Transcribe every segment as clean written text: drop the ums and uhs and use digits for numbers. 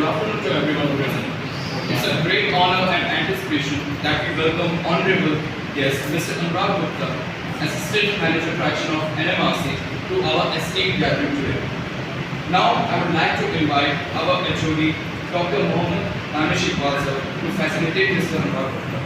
afternoon to everyone present. It's a great honor and anticipation that we welcome Honorable guest Mr. Anurag Gupta, Assistant Manager Fraction of NMRC, to our esteemed gathering today. Now, I would like to invite our HOD, Dr. Mohammad Namishi Balsa, to facilitate Mr. Anurag Gupta.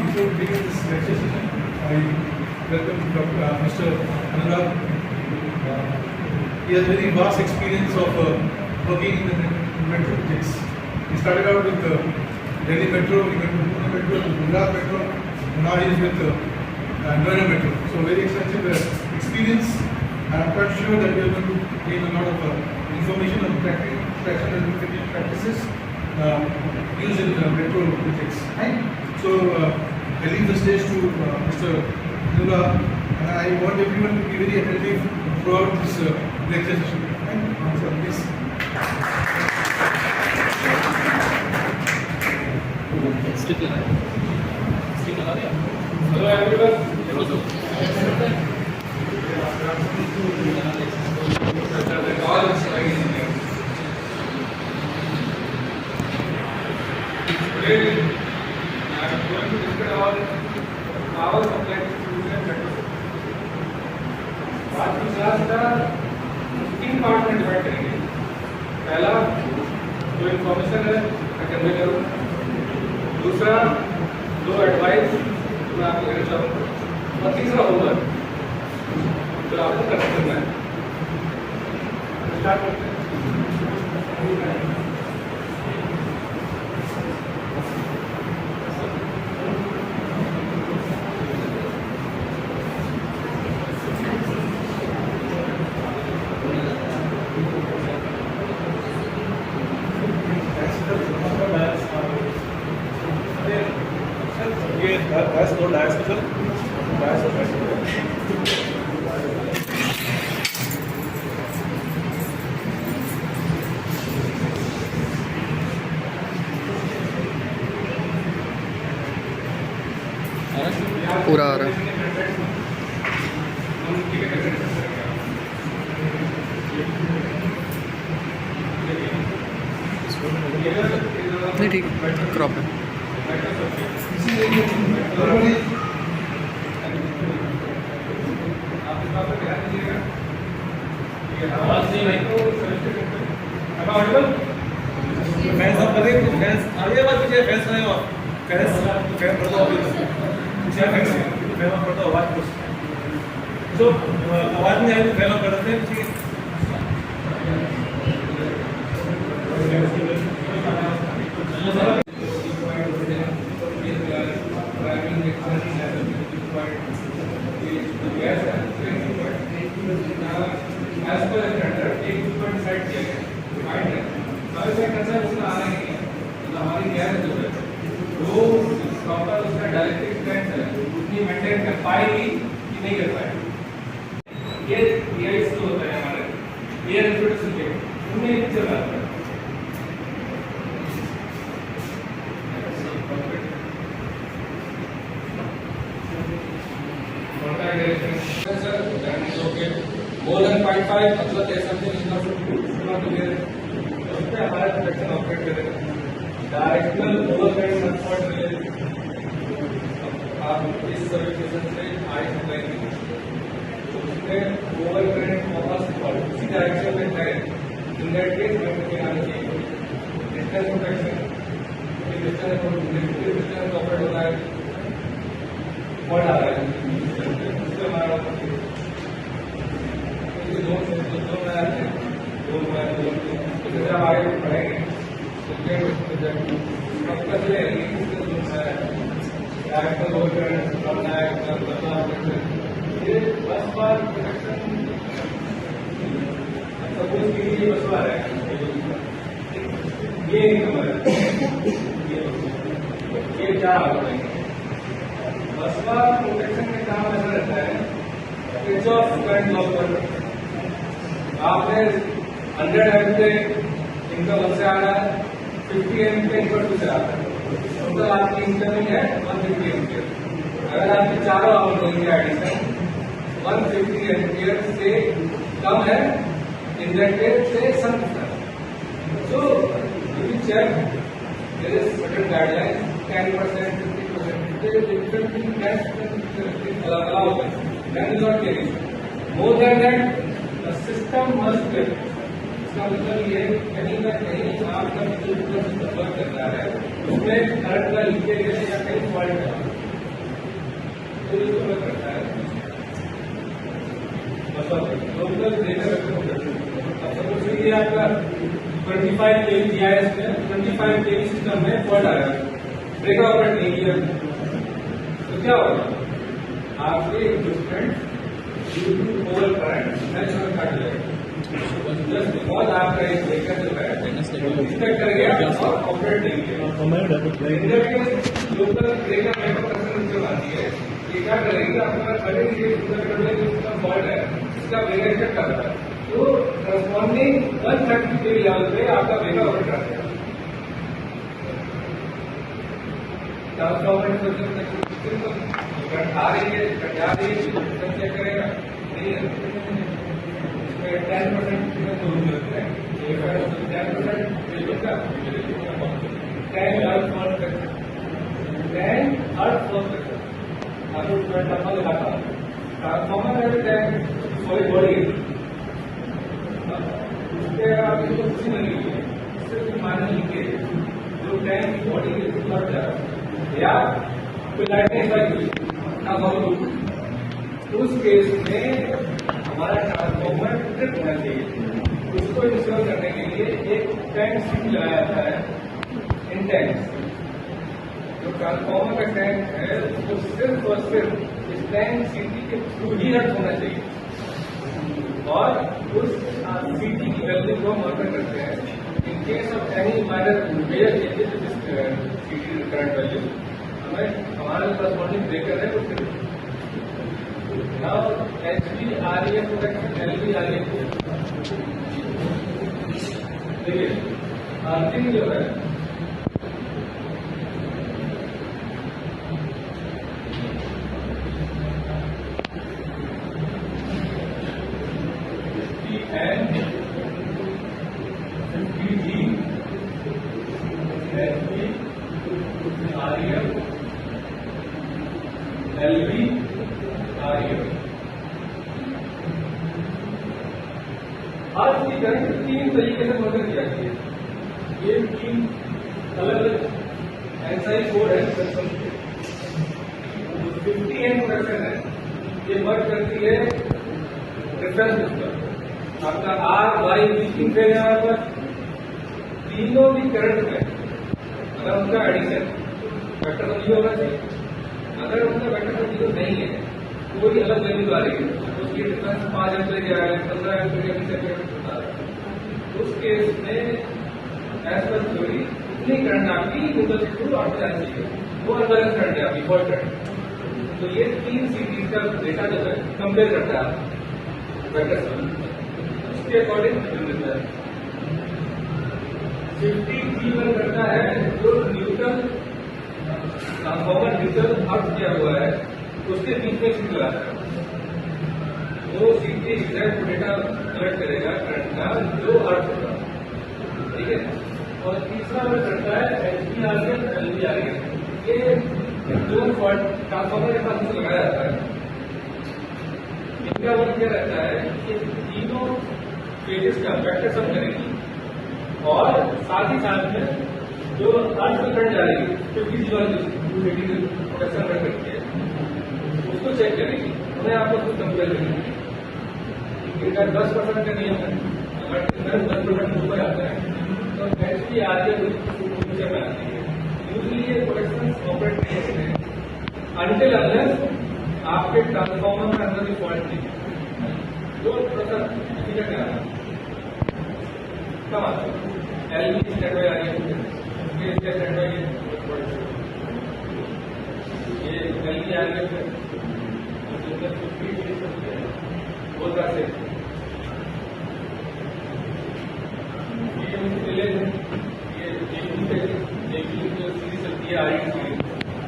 Before we begin this lecture session, I welcome Mr. Anurag. He has very vast experience of working in the metro projects. He started out with Delhi Metro, he went to Pune Metro, to Gujarat Metro, and now he is with Noida Metro. So very extensive experience. I am quite sure that we are going to gain a lot of information on traction and practices used in metro projects. So I leave the stage to Mr. Anurag, and I want everyone to be very attentive throughout this lecture session. So please. Hello everyone. Today, I am going to discuss about power supply distribution network. आज की class का 3 part में divide करेंगे. पहला जो information है मैं convey करूँ. दूसरा जो एडवाइस मैं आपको देना चाहूँगा. और तीसरा होमवर्क जो आपको करना है. स्टार्ट करते हैं. पूरा आ रहा है. नहीं ठीक है, क्रॉप है. तो आवाज नहीं आई तो फैला कर देते हैं. मेंटेन कर पाएगी कि नहीं कर पाएगी. ये एआई जो होता है हमारे एयर इंट्रोडक्शन के उनमें एक चल रहा है. More than 0.5 मतलब there's something is not together. उसपे हमारा प्रोडक्शन ऑपरेट करेगा. डायरेक्शनल ओवरराइड सपोर्ट मिलेगा. आप इस सर्विसेशन से आई लगाएंगे तो उसमें ओवर करंट वापस उसी डायरेक्शन में जाए. इन दैट केस में आना चाहिए डिस्टेंस प्रोटेक्शन. डिस्टेंस ऑपरेट होता है पॉइंट आ रहा है उससे हमारा दो आगे पढ़ेंगे ये बस बार सपोज के लिए बस बार है. ये नंबर है. ये क्या बस बार प्रोटेक्शन में काम ऐसा रहता है किरचॉफ करंट लॉ पर आपने 100 एम्पीयर इनका 1 से आ रहा है, 50 एम्पीयर इनका 2 से आ रहा है, तो आपकी इनकमिंग है 150 एम्पीयर। अगर आपके चारों आउट गोइंग का एडिशन 150 एम्पीयर से कम है, इंजेक्टेड से सम है। So if you check, there is certain guidelines, 10%, 50%. There is different thing that allow them. That is not the issue. More than that, the system must be. इसका मतलब ये कहीं ना कहीं आपका जो सिस्टम वर्क कर रहा है उसमें करंट का लीकेज है या कहीं फॉल्ट है, तो इसको वर्क करता है। मतलब लोकल डेटा सपोज ये आपका 25 kV GIS में 25 kV सिस्टम में फॉल्ट आया, ब्रेकर ऑपरेट नहीं किया, तो क्या होगा? आपके equipment due to over current natural cut जाएगा। जस्ट बिकॉज आपका एक ब्रेकर जो है डिस्ट्रक्ट कर गया और ऑपरेट नहीं किया। लोकल ब्रेकर मेकअप जो आती है ये क्या करेगी? आपका पहले ये सिस्टम फॉल्ट है, इसका ब्रेकर चेक कर रहा है, तो करस्पॉन्डिंग 130 के लेवल पे आपका ब्रेकर ऑपरेट कर देगा। ट्रांसफॉर्मर को करंट आ रही है, कट जा रही है, सिस्टम चेक करेगा नहीं है, इसमें 10% तो होता है, 10% का 10 अर्थ फॉल्ट करता है, 10 अर्थ फॉल्ट करता है। आपको ट्रांसफॉर्मर लगाता है, ट्रांसफॉर्मर में 10 सॉरी बॉडी आपको कुछ नहीं है, सिर्फ मानने लीकेज जो टैंक की बॉडी के ऊपर जा रहा है या कोई लाइटिंग लगी ना बहुत, उस केस में हमारा ट्रांसफॉर्मर ट्रिप होना चाहिए। उसको इंस्टॉल करने के लिए एक टैंक सीट लगाया जाता है, इंटेंस जो ट्रांसफॉर्मर का टैंक है उसको सिर्फ और सिर्फ इस टैंक सीटी के थ्रू ही रख होना चाहिए और उस सीटी की वैल्यू को हम ऑर्डर करते हैं। In case of any minor major changes in this CT current value हमें हमारे करस्पॉन्डिंग ब्रेकर है वो नाउ HV-REF प्रोटेक्शन LV-REF देखिए अर्थिंग जो है आज की करंट 3 तरीके से मॉडल किया गया है। ये 3 अलग अलग एसआई कोड है। 50 एम प्रोडक्शन है, ये वर्क करती है रेफरेंस सिस्टम आपका RY लीकिंग फेज यहाँ पर तीनों भी करंट में अगर उनका एडिशन वेक्टर तो 0 होना चाहिए, अगर उनका वेक्टर तो 0 नहीं है कोई अलग वैल्यू आ रही है उसकी डिफरेंस 5 एम्पीयर के आ रहा है, 15 एम्पीयर के 20 एम्पीयर होता है, उस केस में एज पर थ्योरी इतनी करंट आपकी न्यूट्रल के थ्रू आपको जानी चाहिए, वो अनबैलेंस करंट है आपकी फॉल्ट करंट। तो ये 3 सीरीज का डेटा जो है कंपेयर करता है वेक्टर से, उसके अकॉर्डिंग मिलता है 50G1 करता है जो न्यूट्रल ट्रांसफॉर्मर न्यूट्रल अर्थ किया हुआ है उसके बीच में सीट लगाता है, वो सीट के एग्जैक्ट डेटा कलेक्ट करेगा करंट का जो अर्थ होगा, ठीक है। और तीसरा वो करता है HV-REF LV-REF, ये जो ट्रांसफॉर्मर के पास लगाया जाता है इनका वर्क क्या रहता है कि तीनों फेजेस का वेक्टर सम करेगी और साथ ही साथ में जो अर्थ में करंट जा रही है 50G1 प्रोडक्शन रन करती है उसको चेक करेगी, उन्हें आपको कुछ कंपेयर करेंगे। इनका 10% का नियम है, अगर 10% ऊपर आता है तो HV-REF नीचे में आती है। यूजली ये प्रोडक्शन ऑपरेट नहीं होते हैं अनटिल अनलेस आपके ट्रांसफॉर्मर में अंदर भी फॉल्ट नहीं है, जो थोड़ा सा क्या कम आता है LV स्टैंड बाय REF ये स्टैंड बाय ये LV-REF है। Both are same. ये विलेज है, ये जेपी जो सीरीज चलती है आरएन सीरीज,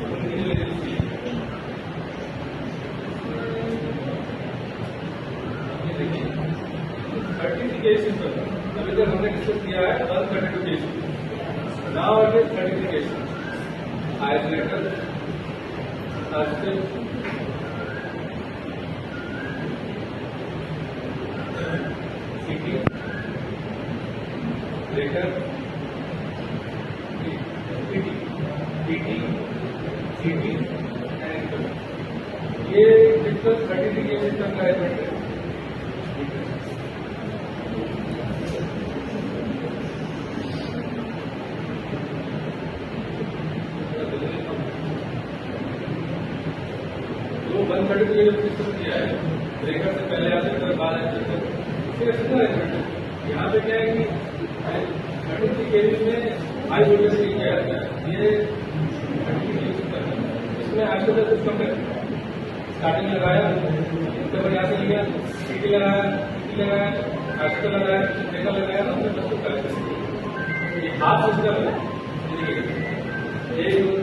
उनकी विलेज सीरीज ये देखिए 33 केसेस पर अभी तक हमने डिस्कस किया है 132 cases. Now it is 33 cases isolated आस्टिल सिटी लेटर पीटी सीटी एंड ये डिस्कस 33 केसेस तक का है। जो 132 जो डिस्कस किया है ब्रेकर से पहले आते हैं बाद आते हैं यहाँ पे क्या है कि 33 केसेस में हाई वोल्टेज की क्या है ये 33 केसेस तक है। इसमें आइसोलेटर सिस्टम है, स्टार्टिंग लगाया इसके बाद यहाँ से लिया सीटी लगाया आइसोलेटर लगाया ब्रेकर लगाया हमने बस को कलेक्ट किया। ये हाफ सिस्टम है, एक दो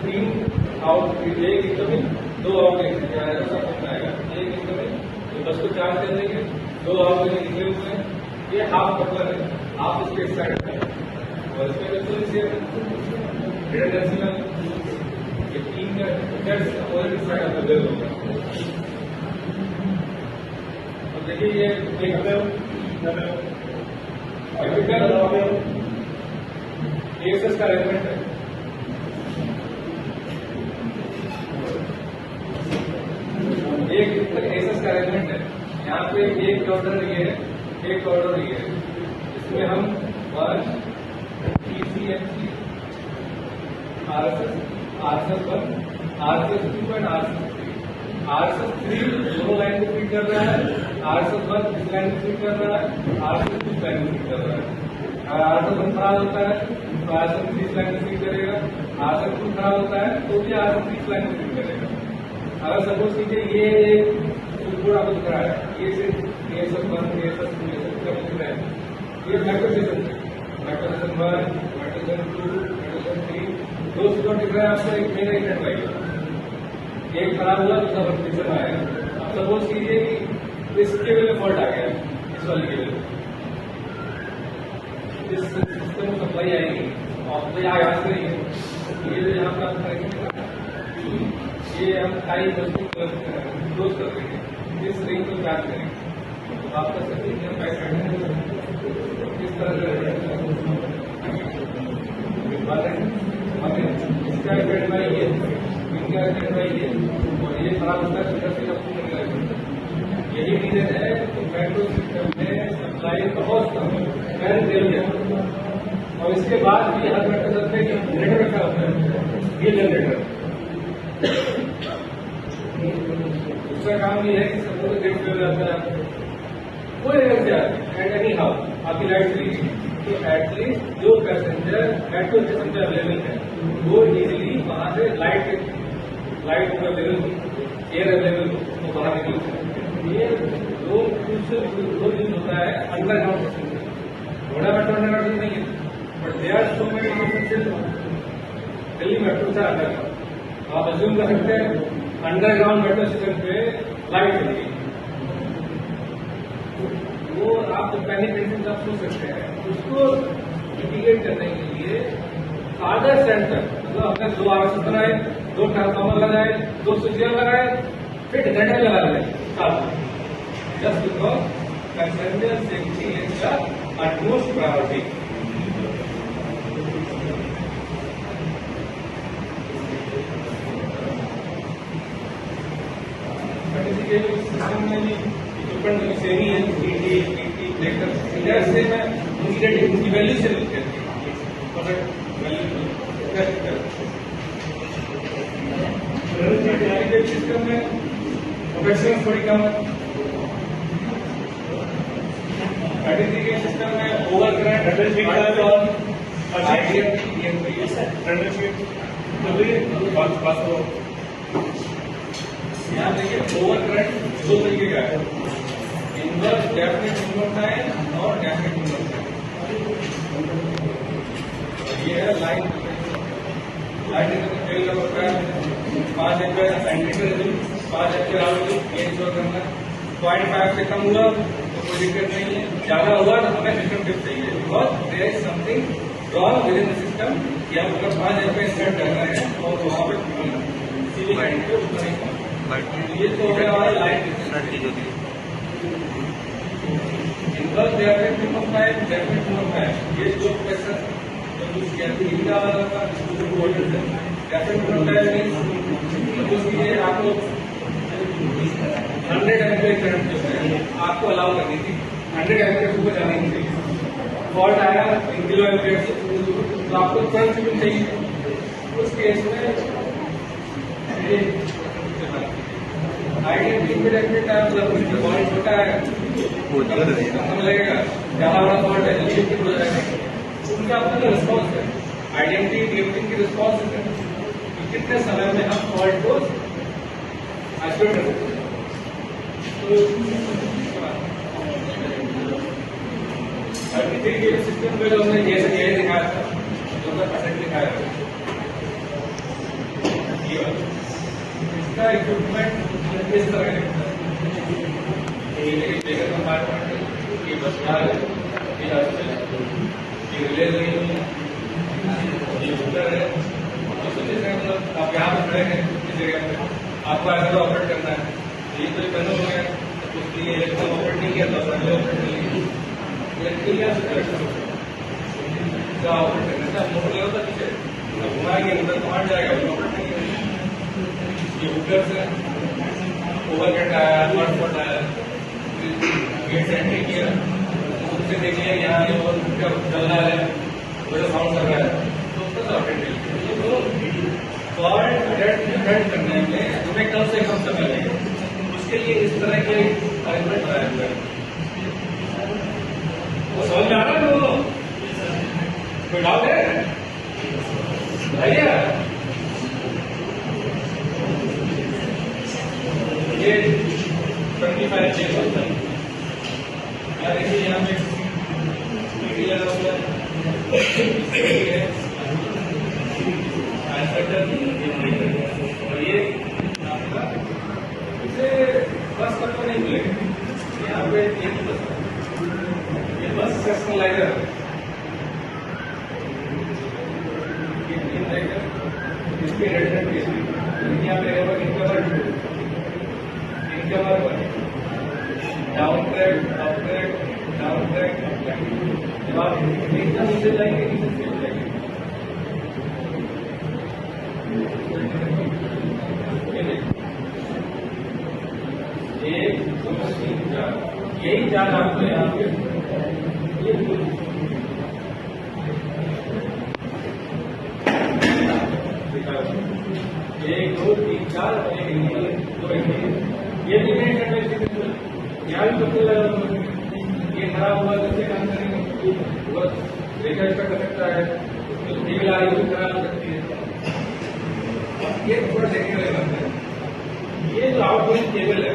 तीन आउट एक इनकमिंग दो आउट आएगा, एक इनकमिंग बस को चार्ज कर देंगे, दो आउट निकले हुए हैं। ये हाफ कपलर है, हाफ इसके साइड है और इसमें रिडंडेंसी में ये तीन का ऑलरेडी साइड अवेलेबल होगा। अब देखिए ये एक्सेस का अरेंजमेंट है। एक एक्सेस का अरेंजमेंट है, यहाँ पे एक ऑर्डर ये है, एक ऑर्डर ये है। इसमें हम 1 PCMC RSS 1 RSS 2 और RSS 3 दोनों लाइन को फीड कर रहा है, RSS 1 इस लाइन को फीड कर रहा है, RSS 2 लाइन को फीड कर रहा है। अगर RSS 1 खराब होता है तो RSS 3 लाइन को फीड करेगा, RSS 2 खराब होता है तो भी RSS 3 लाइन को फीड करेगा। अगर सपोज कीजिए ये पूरा आपको दिख रहा है, ये सिर्फ ASS 1 ASS 2 ASS का दिख रहा है, ये मैक्रोसेशन 1 मैक्रोसेशन 2 मैक्रोसेशन 3 दो सिस्टम दिख रहा है आपको। एक मेरा एक नेटवर्क एक खराब हुआ दूसरा वर्टिकल आएगा। अब सपोज कीजिए कि इस केबल में फॉल्ट आ गया, इस वाली केबल में इस सिस्टम को सप्लाई आएगी और तो यहाँ से ये जो यहाँ पर आप करेंगे ये हम टाइम क्लोज कर देंगे, इस रिंग को चार्ज करेंगे तो आपका सर्किट इस तरह से इसका एडवाइस ये इनका एडवाइस ये और ये खराब होता है यही रीजन है कि मेट्रो सिस्टम में सप्लाई बहुत कम है और इसके बाद भी हर मेट्रो सिस्टम में जनरेटर रखा होता है, ये जनरेटर उसका काम ये है कि सबको गेट पे जाता है कोई एंड एनी हाउ आपकी लाइट चली तो एटलीस्ट जो पैसेंजर मेट्रो स्टेशन पे अवेलेबल है वो इजीली वहां से लाइट अवेलेबल हो, एयर अवेलेबल हो तो बाहर निकल सकते। ये दो यूज होता है अंडरग्राउंड सिस्टम से, बड़ा मेट्रो अंडरग्राउंड नहीं है but they are so many Delhi metro से अंडरग्राउंड। आप अज्यूम कर सकते हैं अंडरग्राउंड मेट्रो सिस्टम पे लाइट चलेगी, वो आप पैनिक सेंस आप सोच सकते हैं। उसको मिटिगेट करने के लिए आधा सेंटर मतलब अपने 2 RSS बनाए, 2 ट्रांसफार्मर लगाए, 2 स्विचेस लगाए, फिर जनरेटर लगा दें साथ में, just because passenger safety is the utmost priority. System में भी इक्विपमेंट सेम ही है, पीटी ब्रेकर से मैं उनकी वैल्यू से मिलती है सिस्टम में प्रोटेक्शन थोड़ी कम है। सिस्टम में ओवर करंट यहाँ देखिए ओवर करंट दो तरीके का है, इनवर्स डेफिनेट इनवर्स टाइम और डेफिनेट इनवर्स टाइम। ये है लाइन फेल का प्रोग्राम 5 एम्पियर एंटीटर 5 एम्पियर आउट ये इंश्योर करना। 0.5 से कम हुआ तो कोई दिक्कत नहीं है, ज्यादा हुआ तो हमें सिस्टम टिप चाहिए, because there is something wrong with in the system कि हम अगर 5 एम्पियर सेट कर रहे हैं और वहाँ पे सीधी लाइन पे उतना नहीं पहुंच। ये तो हो गया हमारा लाइन इनवर्स डेफिनेट है ये जो क्वेश्चन इनका वाला था आपको 100 एम्पियर करंट जो है आपको अलाउ करनी थी, 100 एम्पियर ऊपर जाने की चाहिए। फॉल्ट आया किलो एम्पियर से तो आपको तुरंत भी चाहिए। उस केस में फॉल्ट छोटा है कम लगेगा, ज्यादा बड़ा फॉल्ट है जल्दी हो जाएगा। उनका अपना रिस्पॉन्स है, आइडेंटिटी ड्रिफ्टिंग की रिस्पॉन्स है कि कितने समय में हम फॉल्ट को आइसोलेट कर सकते हैं। तो सिस्टम में जो हमने जैसे ये दिखाया था, जो हमने परसेंट दिखाया था, इसका इक्विपमेंट इस तरह का ये कंपार्टमेंट, ये बस ये रिले नहीं है, ये बुकर है। मतलब आप यहाँ पर खड़े हैं इस जगह पे, आपको ऐसा ऑपरेट करना है, ये तो करना हो गया, उसके लिए इलेक्ट्रॉन ऑपरेट नहीं किया था, पहले ऑपरेट नहीं किया, इलेक्ट्रिक या क्या ऑपरेट करना था, मोटर लगा था पीछे, घुमाएंगे अंदर कमांड जाएगा, ऑपरेट नहीं किया। ये बुकर से ओवरकट आया, हॉटस्पॉट आया, गेट से एंट्री किया, उससे देखिए यहाँ ये चल रहा है, वो साउंड कर रहा है, तो उसका तो ऑपरेट नहीं किया। फॉल्ट डिटेक्ट करने में हमें कम से कम समय लगेगा, उसके लिए इस तरह के अरेंजमेंट बनाया हुआ है। वो समझ में आ रहा है लोगों कोई डाउट है भैया? ये 25 चेक होता है यार, देखिए यहाँ पे लगा हुआ है और ये आपका इसे बस तक तो नहीं मिलेगा, यहाँ पे ये बस सेक्शनलाइजर इसके हेड यहाँ पे इनकवर down track up track down track up track, जब आप नीचे जाएंगे नीचे जाएंगे यही चार आपको यहाँ पे एक दो तीन चार और एक दो ये भी यहाँ भी पता लगा ये खराब हुआ कैसे काम करेंगे, बस रिचार्ज कर सकता है, टीवी ला रही खराब हो सकती है। ये थोड़ा देखने वाली बात है, ये जो आउटगोइंग केबल है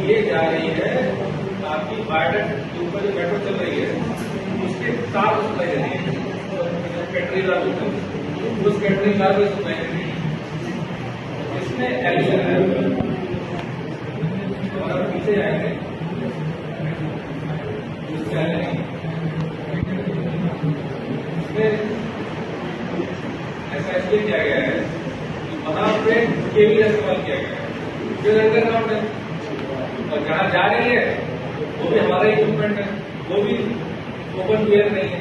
ये जा रही है आपकी वायरलेस के ऊपर जो मेट्रो चल रही है उसके साथ सप्लाई दे रही है, कैटरिंग लाभ होता है उस कैटरिंग लाभ में सप्लाई दे रही है। इसमें एलिशन है, अगर पीछे आएंगे ऐसा इसलिए किया गया है कि वहां पे केबल इस्तेमाल किया गया है जो अंडरग्राउंड है, और जहाँ जा रही है वो भी हमारा इक्विपमेंट है, वो भी ओपन टू एयर नहीं है,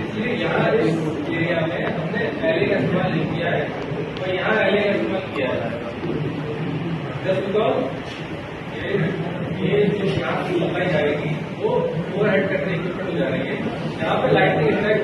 इसलिए यहाँ इस एरिया में हमने एले का इस्तेमाल नहीं किया है, तो यहाँ एले का इस्तेमाल किया है जस्ट बिकॉज ये जो यहाँ की लंबाई जाएगी वो ओवर हेड करने इक्विपमेंट हो जा रही है, यहाँ पे लाइटिंग इफेक्ट